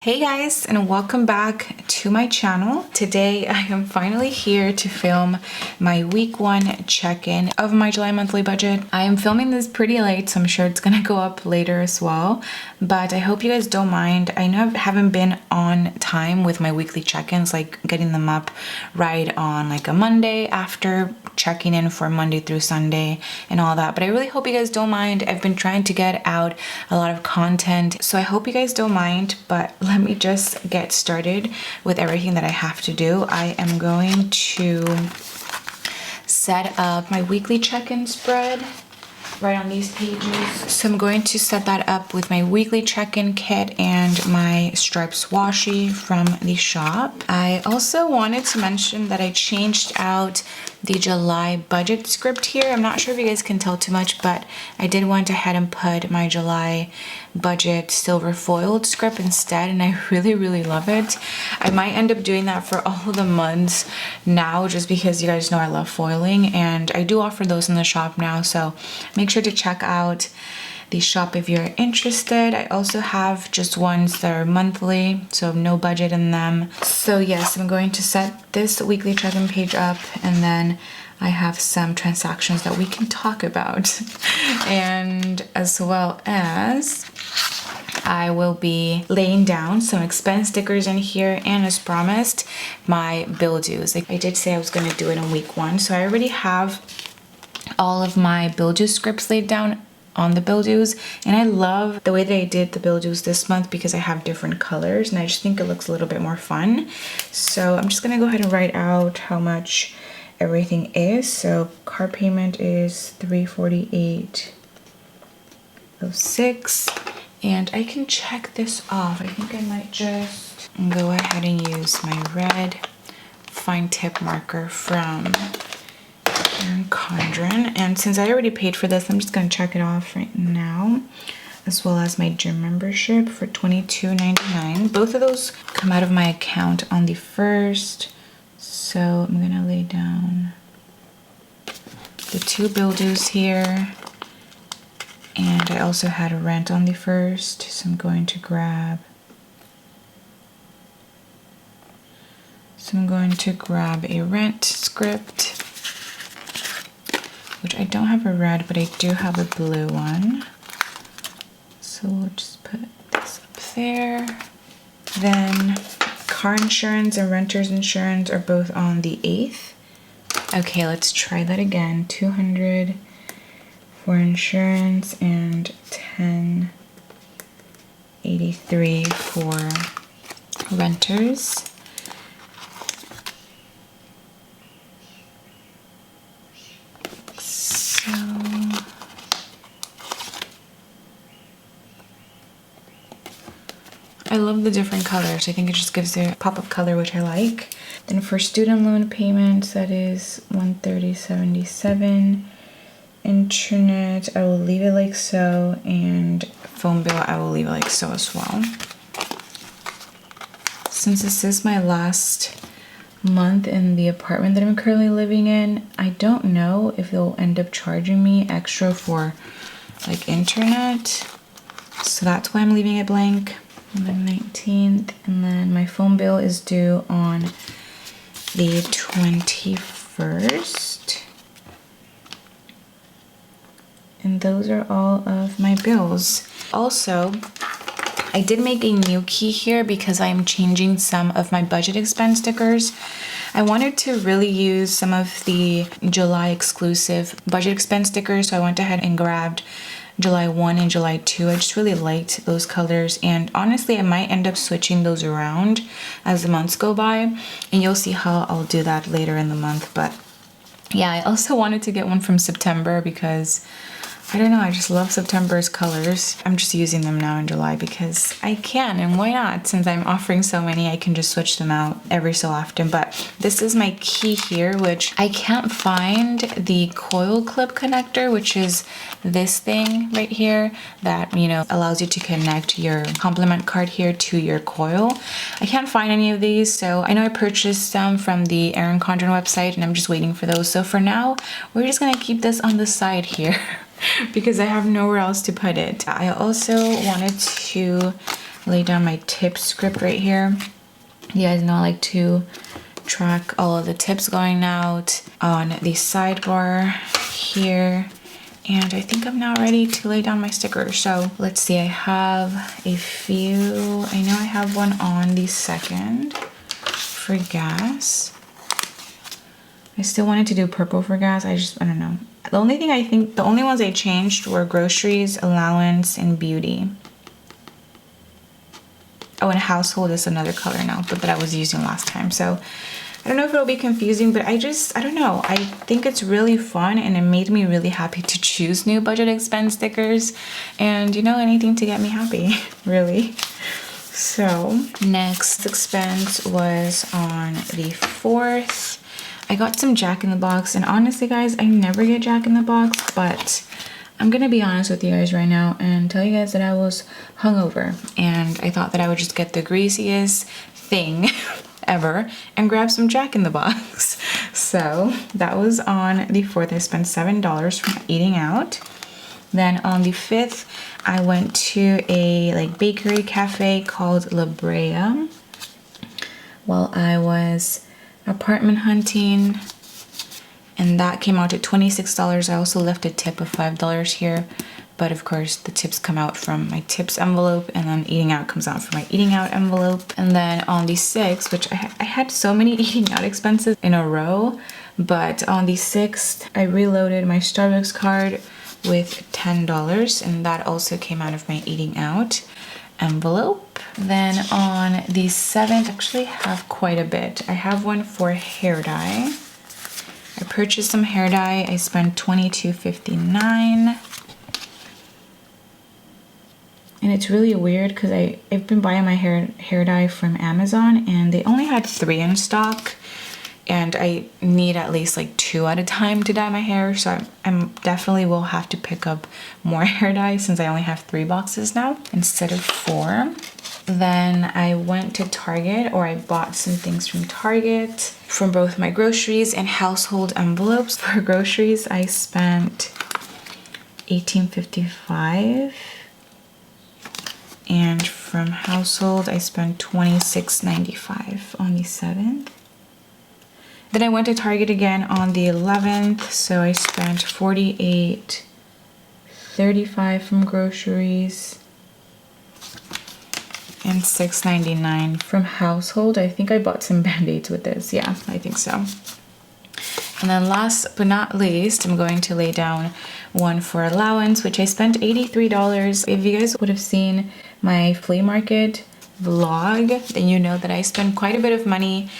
Hey guys, and welcome back to my channel. Today I am finally here to film my week 1 check-in of my July monthly budget. I am filming this pretty late, so I'm sure it's gonna go up later as well, but I hope you guys don't mind. I know I haven't been on time with my weekly check-ins, like getting them up right on like a Monday after checking in for Monday through Sunday and all that, but I really hope you guys don't mind. I've been trying to get out a lot of content, so I hope you guys don't mind, but let me just get started with everything that I have to do. I am going to set up my weekly check-in spread right on these pages. So I'm going to set that up with my weekly check-in kit and my stripes washi from the shop. I also wanted to mention that I changed out the July budget script here. I'm not sure if you guys can tell too much, but I did went ahead and put my July budget silver foiled script instead, and I really love it. I might end up doing that for all the months now, just because you guys know I love foiling, and I do offer those in the shop now, so make sure to check out the shop if you're interested. I also have just ones that are monthly, so no budget in them. So yes, I'm going to set this weekly check-in page up, and then I have some transactions that we can talk about. And as well as I will be laying down some expense stickers in here, and as promised, my bill dues. Like I did say I was going to do it in week 1, so I already have all of my bill due scripts laid down on the bill dues, and I love the way that I did the bill dues this month because I have different colors and I just think it looks a little bit more fun. So I'm just gonna go ahead and write out how much everything is. So car payment is $348.06, and I can check this off. I think I might just go ahead and use my red fine tip marker from Condren, and since I already paid for this, I'm just going to check it off right now, as well as my gym membership for $22.99. Both of those come out of my account on the 1st, so I'm going to lay down the 2 bill dues here, and I also had a rent on the 1st, so I'm going to grab a rent script, which I don't have a red, but I do have a blue one. So we'll just put this up there. Then car insurance and renter's insurance are both on the 8th. Okay, let's try that again. $200 for insurance and $10.83 for renters. I love the different colors. I think it just gives a pop of color, which I like. Then for student loan payments, that is $130.77. Internet, I will leave it like so, and phone bill, I will leave it like so as well. Since this is my last month in the apartment that I'm currently living in, I don't know if they'll end up charging me extra for like internet, so that's why I'm leaving it blank. On the 19th, and then my phone bill is due on the 21st, and those are all of my bills. Also, I did make a new key here because I am changing some of my budget expense stickers. I wanted to really use some of the July exclusive budget expense stickers, so I went ahead and grabbed July 1 and July 2. I just really liked those colors, and honestly I might end up switching those around as the months go by, and you'll see how I'll do that later in the month. But yeah, I also wanted to get one from September because I don't know, I just love September's colors. I'm just using them now in July because I can, and why not? Since I'm offering so many, I can just switch them out every so often. But this is my key here, which I can't find the coil clip connector, which is this thing right here that, you know, allows you to connect your compliment card here to your coil. I can't find any of these, so I know I purchased some from the Erin Condren website, and I'm just waiting for those. So for now, we're just gonna keep this on the side here because I have nowhere else to put it. I also wanted to lay down my tip script right here. You guys know I like to track all of the tips going out on the sidebar here. And I think I'm now ready to lay down my stickers. So let's see, I have a few. I know I have one on the 2nd for gas. I still wanted to do purple for gas. I don't know. The only ones I changed were groceries, allowance, and beauty. Oh, and household is another color now, but that I was using last time. So I don't know if it'll be confusing, but I don't know. I think it's really fun, and it made me really happy to choose new budget expense stickers, and you know, anything to get me happy, really. So next expense was on the 4th. I got some Jack in the Box, and honestly guys, I never get Jack in the Box, but I'm gonna be honest with you guys right now and tell you guys that I was hungover, and I thought that I would just get the greasiest thing ever and grab some Jack in the Box. So that was on the 4th. I spent $7 from eating out. Then on the 5th, I went to a bakery cafe called La Brea while I was apartment hunting, and that came out to $26. I also left a tip of $5 here, but of course the tips come out from my tips envelope, and then eating out comes out from my eating out envelope. And then on the 6th, which I had so many eating out expenses in a row, but on the 6th I reloaded my Starbucks card with $10, and that also came out of my eating out envelope. Then on the 7th, I actually have quite a bit. I have one for hair dye. I purchased some hair dye. I spent $22.59. And it's really weird because I've been buying my hair dye from Amazon, and they only had 3 in stock, and I need at least 2 at a time to dye my hair, so I'm definitely will have to pick up more hair dye since I only have 3 boxes now instead of 4. Then I went to Target, or I bought some things from Target from both my groceries and household envelopes. For groceries, I spent $18.55, and from household, I spent $26.95 on the 7th. Then I went to Target again on the 11th, so I spent $48.35 from groceries and $6.99 from household. I think I bought some Band-Aids with this. Yeah, I think so. And then last but not least, I'm going to lay down one for allowance, which I spent $83. If you guys would have seen my flea market vlog, then you know that I spend quite a bit of money,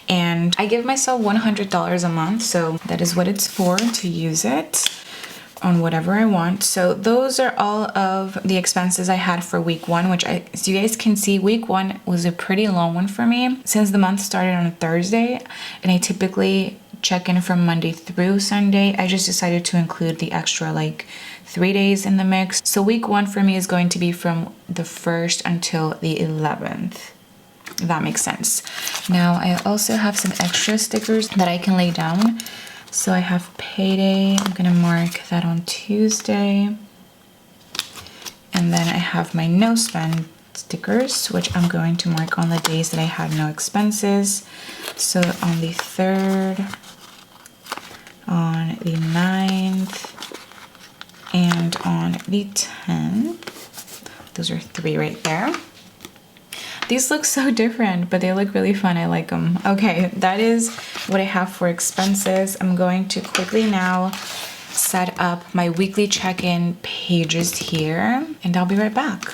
and I give myself $100 a month, so that is what it's for, to use it on whatever I want. So those are all of the expenses I had for week 1, which as you guys can see, week 1 was a pretty long one for me since the month started on a Thursday, and I typically check in from Monday through Sunday. I just decided to include the extra 3 days in the mix. So week 1 for me is going to be from the 1st until the 11th. If that makes sense. Now I also have some extra stickers that I can lay down. So I have payday. I'm gonna mark that on Tuesday. And then I have my no spend stickers, which I'm going to mark on the days that I had no expenses. So on the 3rd, on the 9th, and on the 10th. Those are 3 right there. These look so different, but they look really fun. I like them. Okay, that is what I have for expenses. I'm going to quickly now set up my weekly check-in pages here, and I'll be right back.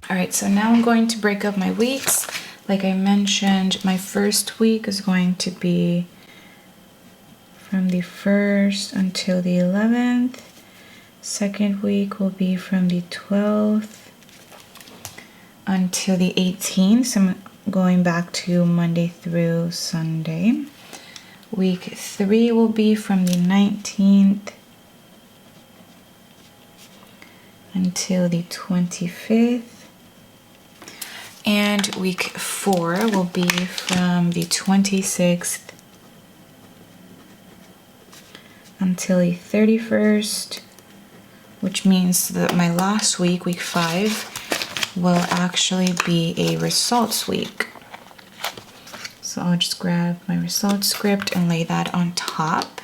Alright, so now I'm going to break up my weeks. Like I mentioned, my first week is going to be from the 1st until the 11th. Second week will be from the 12th until the 18th. So I'm going back to Monday through Sunday. Week 3 will be from the 19th until the 25th. And week 4 will be from the 26th until the 31st, which means that my last week, week 5, will actually be a results week. So I'll just grab my results script and lay that on top.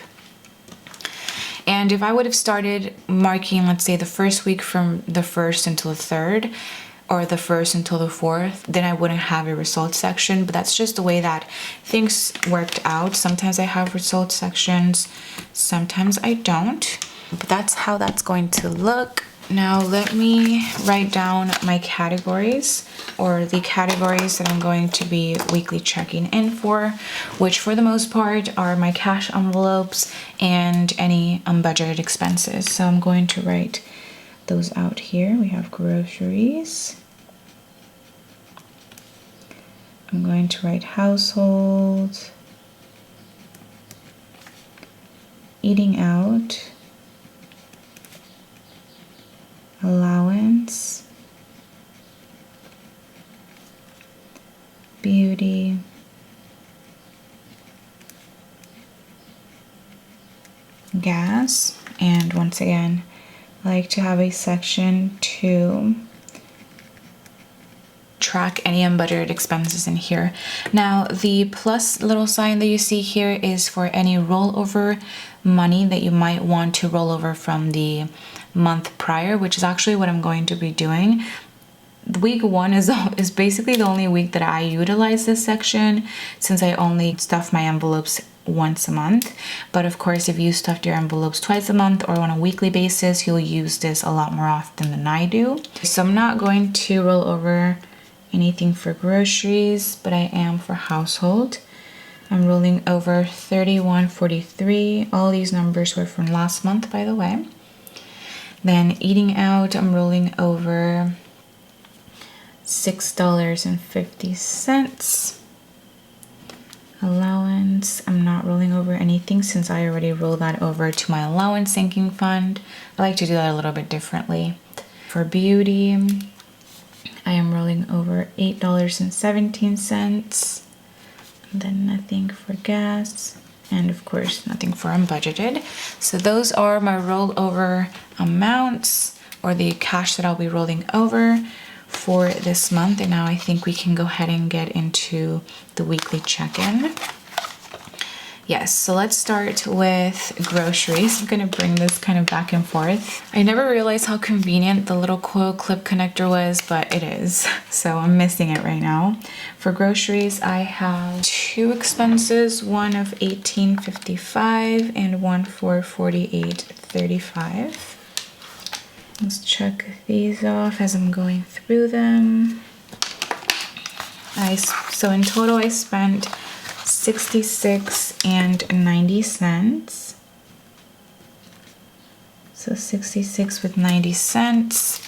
And if I would have started marking, let's say, the first week from the 1st until the 3rd, or the 1st until the 4th, then I wouldn't have a results section. But that's just the way that things worked out. Sometimes I have results sections, sometimes I don't. But that's how that's going to look. Now let me write down my categories, or the categories that I'm going to be weekly checking in for, which for the most part are my cash envelopes and any unbudgeted expenses. So I'm going to write those out here. We have groceries. I'm going to write household, eating out, allowance, beauty, gas, and once again, I like to have a section to track any unbudgeted expenses in here. Now, the plus little sign that you see here is for any rollover money that you might want to roll over from the month prior, which is actually what I'm going to be doing. Week 1 is basically the only week that I utilize this section, since I only stuff my envelopes once a month. But of course, if you stuffed your envelopes twice a month or on a weekly basis, you'll use this a lot more often than I do. So I'm not going to roll over anything for groceries, but I am for household. I'm rolling over $31.43. All these numbers were from last month, by the way. Then eating out, I'm rolling over $6.50. Allowance, I'm not rolling over anything since I already rolled that over to my allowance sinking fund. I like to do that a little bit differently. For beauty, I am rolling over $8.17. Then nothing for gas, and of course nothing for unbudgeted. So those are my rollover amounts, or the cash that I'll be rolling over for this month. And now I think we can go ahead and get into the weekly check-in. Yes, so let's start with groceries. I'm gonna bring this kind of back and forth. I never realized how convenient the little coil clip connector was, but it is. So I'm missing it right now. For groceries, I have 2 expenses, one of $18.55 and one for $48.35. Let's check these off as I'm going through them. So in total, I spent $66.90. So 66 with 90 cents.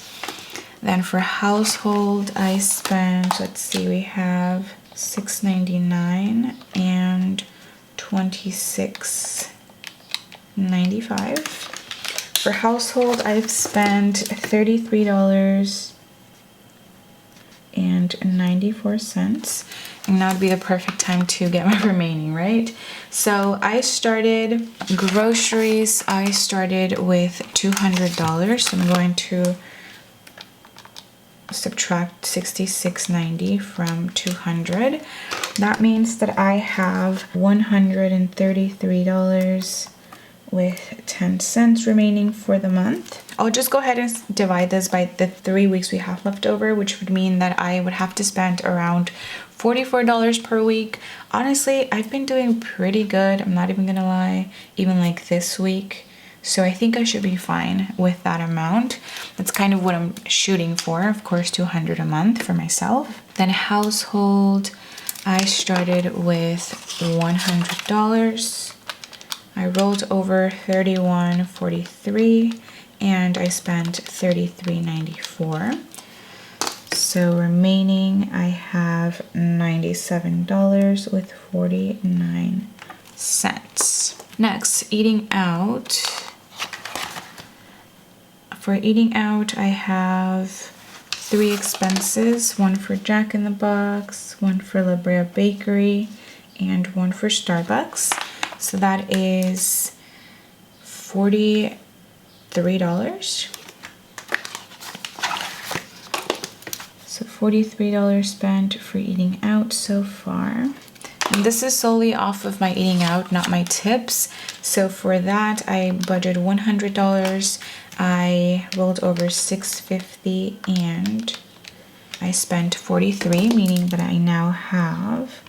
Then for household, I spent, let's see, we have $6.99 and $26.95. For household, I've spent $33.94. And that would be the perfect time to get my remaining, right? So I started groceries, I started with $200. So I'm going to subtract $66.90 from 200. That means that I have $133 with 10 cents remaining for the month. I'll just go ahead and divide this by the 3 weeks we have left over, which would mean that I would have to spend around $44 per week. Honestly, I've been doing pretty good. I'm not even gonna lie, even like this week. So I think I should be fine with that amount. That's kind of what I'm shooting for. Of course, $200 a month for myself. Then household, I started with $100. I rolled over $31.43 and I spent $33.94. So remaining, I have $97 with 49 cents. Next, eating out. For eating out, I have 3 expenses, one for Jack in the Box, one for La Brea Bakery, and one for Starbucks. So that is $43. So $43 spent for eating out so far. And this is solely off of my eating out, not my tips. So for that, I budgeted $100. I rolled over $6.50 and I spent $43, meaning that I now have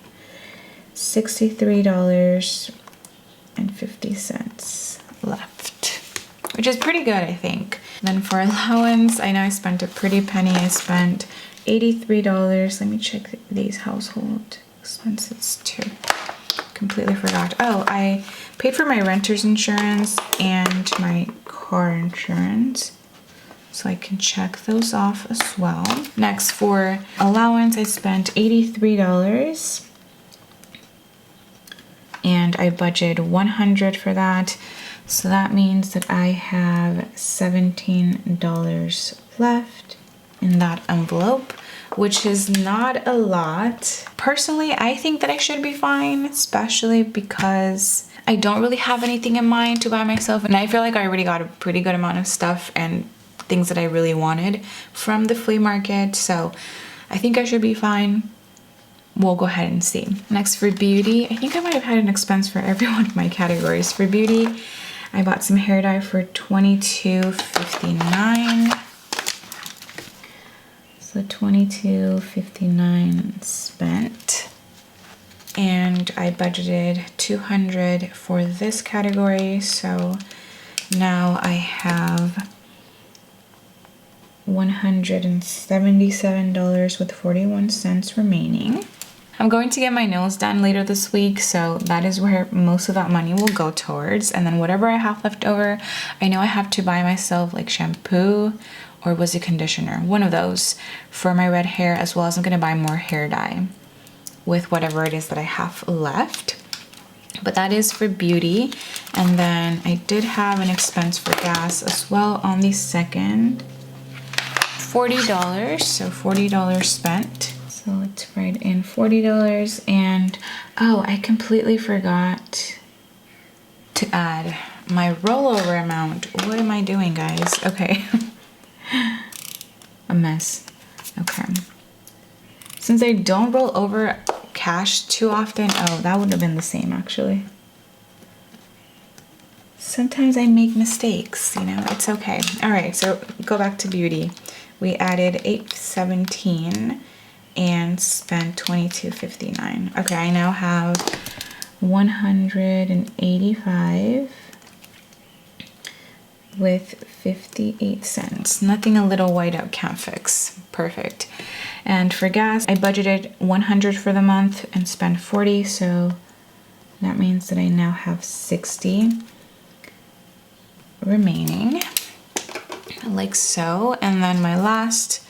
$63.50 left, which is pretty good, I think. Then for allowance, I know I spent a pretty penny. I spent $83. Let me check these household expenses too. Completely forgot. Oh, I paid for my renter's insurance and my car insurance, so I can check those off as well. Next, for allowance, I spent $83 and I budgeted $100 for that. So that means that I have $17 left in that envelope, which is not a lot. Personally, I think that I should be fine, especially because I don't really have anything in mind to buy myself. And I feel like I already got a pretty good amount of stuff and things that I really wanted from the flea market. So I think I should be fine. We'll go ahead and see. Next, for beauty, I think I might have had an expense for every one of my categories. For beauty, I bought some hair dye for $22.59. So $22.59 spent. And I budgeted $200 for this category. So now I have $177 with 41 cents remaining. I'm going to get my nails done later this week, so that is where most of that money will go towards. And then whatever I have left over, I know I have to buy myself like shampoo or was it conditioner, one of those for my red hair, as well as I'm gonna buy more hair dye with whatever it is that I have left. But that is for beauty. And then I did have an expense for gas as well on the second. $40, so $40 spent. So let's write in $40. And oh, I completely forgot to add my rollover amount. What am I doing, guys? Okay. A mess. Okay. Since I don't roll over cash too often, oh, that would have been the same actually. Sometimes I make mistakes, you know, it's okay. All right, so go back to beauty. We added $8.17 and spent $22.59. Okay, I now have $185 with 58 cents. Nothing a little white out can't fix. Perfect. And for gas, I budgeted $100 for the month and spent $40, so that means that I now have $60 remaining, like so. And then my last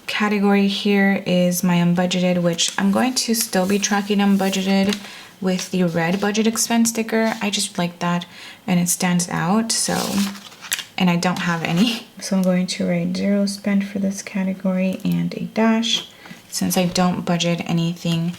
category here is my unbudgeted, which I'm going to still be tracking unbudgeted with the red budget expense sticker. I just like that and it stands out. So, and I don't have any, so I'm going to write 0 spent for this category and a dash since I don't budget anything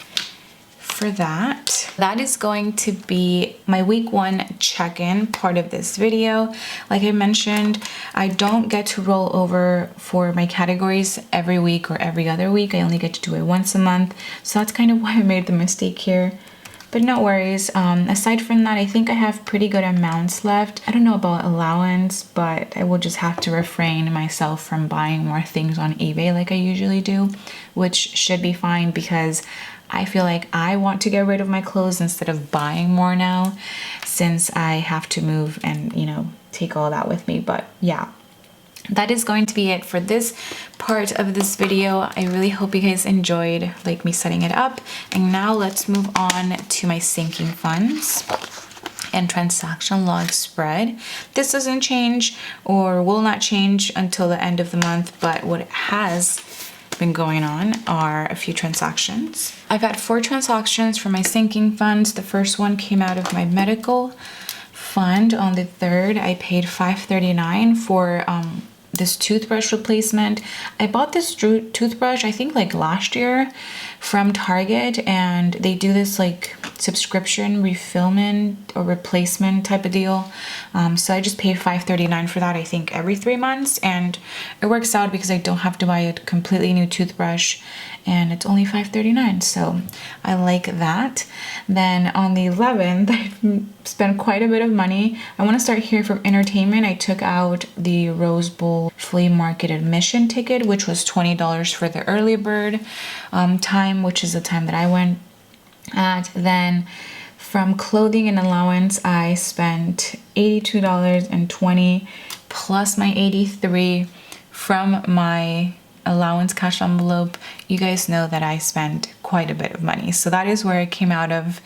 for that. That is going to be my week 1 check-in part of this video. Like I mentioned, I don't get to roll over for my categories every week or every other week. I only get to do it once a month. So that's kind of why I made the mistake here. But no worries. Aside from that, I think I have pretty good amounts left. I don't know about allowance, but I will just have to refrain myself from buying more things on eBay like I usually do, which should be fine because I feel like I want to get rid of my clothes instead of buying more now, since I have to move and, you know, take all that with me. But yeah, that is going to be it for this part of this video. I really hope you guys enjoyed like me setting it up. And now let's move on to my sinking funds and transaction log spread. This doesn't change or will not change until the end of the month, but what has been going on are a few transactions. I've had 4 transactions for my sinking funds. The first one came out of my medical fund. On the 3rd, I paid $5.39 for this toothbrush replacement. I bought this toothbrush, I think like last year from Target, and they do this like subscription refillment or replacement type of deal. So I just pay $5.39 for that, I think every 3 months, and it works out because I don't have to buy a completely new toothbrush and it's only $5.39, so I like that. Then on the 11th, I spent quite a bit of money. I want to start here from entertainment. I took out the Rose Bowl flea market admission ticket, which was $20 for the early bird time, which is the time that I went at. Then from clothing and allowance, I spent $82.20 plus my $83 from my allowance cash envelope. You guys know that I spent quite a bit of money, so that is where it came out of.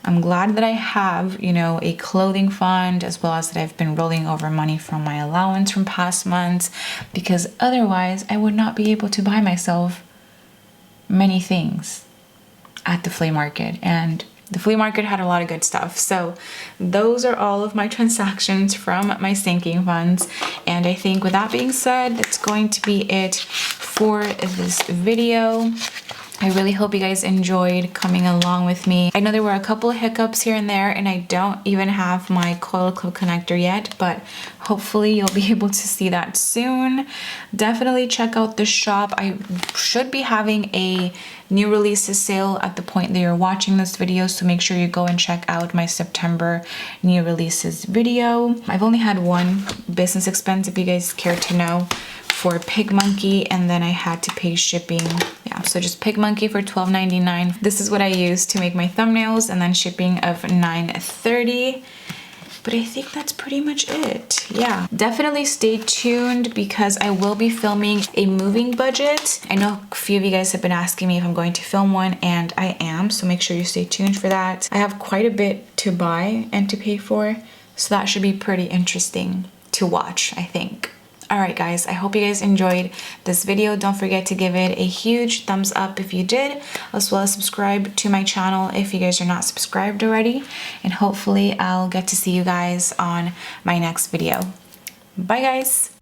I'm glad that I have, you know, a clothing fund, as well as that I've been rolling over money from my allowance from past months, because otherwise I would not be able to buy myself many things at the flea market, and the flea market had a lot of good stuff. So those are all of my transactions from my sinking funds. And I think with that being said, that's going to be it for this video. I really hope you guys enjoyed coming along with me. I know there were a couple of hiccups here and there, and I don't even have my coil clip connector yet, but hopefully you'll be able to see that soon. Definitely check out the shop. I should be having a new releases sale at the point that you're watching this video, so make sure you go and check out my September new releases video. I've only had one business expense, if you guys care to know, for PigMonkey, and then I had to pay shipping. Yeah, so just PigMonkey for $12.99. This is what I use to make my thumbnails, and then shipping of $9.30. But I think that's pretty much it. Yeah, definitely stay tuned because I will be filming a moving budget. I know a few of you guys have been asking me if I'm going to film one, and I am, so make sure you stay tuned for that. I have quite a bit to buy and to pay for, so that should be pretty interesting to watch, I think. Alright guys, I hope you guys enjoyed this video. Don't forget to give it a huge thumbs up if you did, as well as subscribe to my channel if you guys are not subscribed already. And hopefully I'll get to see you guys on my next video. Bye guys!